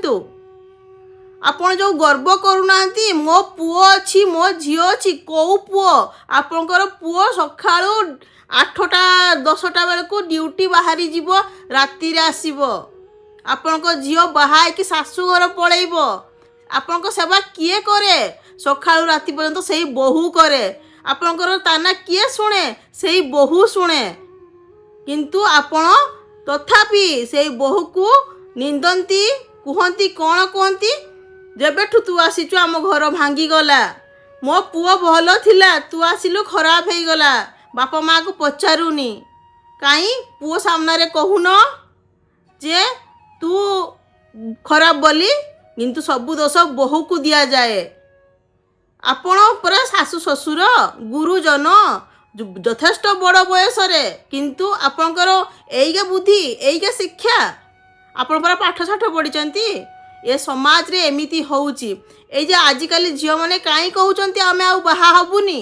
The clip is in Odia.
ଶୁଣନ୍ତୁ, ଆପଣ ଯେଉଁ ଗର୍ବ କରୁନାହାନ୍ତି ମୋ ପୁଅ ଅଛି ମୋ ଝିଅ ଅଛି, କେଉଁ ପୁଅ? ଆପଣଙ୍କର ପୁଅ ସକାଳୁ 8ଟା 10ଟା ବେଳକୁ ଡ୍ୟୁଟି ବାହାରି ଯିବ, ରାତିରେ ଆସିବ। ଆପଣଙ୍କ ଝିଅ ବାହା ହେଇକି ଶାଶୁଘର ପଳେଇବ। ଆପଣଙ୍କ ସେବା କିଏ କରେ? ସକାଳୁ ରାତି ପର୍ଯ୍ୟନ୍ତ ସେଇ ବୋହୂ କରେ। ଆପଣଙ୍କର ତାନା କିଏ ଶୁଣେ? ସେଇ ବୋହୂ ଶୁଣେ। କିନ୍ତୁ ଆପଣ ତଥାପି ସେଇ ବୋହୂକୁ ନିନ୍ଦନ୍ତି, କୁହନ୍ତି କ'ଣ କୁହନ୍ତି? ଯେବେଠୁ ତୁ ଆସିଛୁ ଆମ ଘର ଭାଙ୍ଗିଗଲା, ମୋ ପୁଅ ଭଲ ଥିଲା, ତୁ ଆସିଲୁ ଖରାପ ହେଇଗଲା। ବାପା ମାଆକୁ ପଚାରୁନି କାହିଁ? ପୁଅ ସାମ୍ନାରେ କହୁନ ଯେ ତୁ ଖରାପ ବୋଲି, କିନ୍ତୁ ସବୁ ଦୋଷ ବୋହୂକୁ ଦିଆଯାଏ। ଆପଣ ପରା ଶାଶୁ ଶ୍ୱଶୁର ଗୁରୁଜନ, ଯଥେଷ୍ଟ ବଡ଼ ବୟସରେ, କିନ୍ତୁ ଆପଣଙ୍କର ଏଇକା ବୁଦ୍ଧି, ଏଇକା ଶିକ୍ଷା। ଆପଣ ପରା ପାଠ ଶାଠ ପଢ଼ିଛନ୍ତି। ଏ ସମାଜରେ ଏମିତି ହେଉଛି। ଏଇ ଯେ ଆଜିକାଲି ଝିଅମାନେ କାହିଁ କହୁଛନ୍ତି ଆମେ ଆଉ ବାହା ହେବୁନି?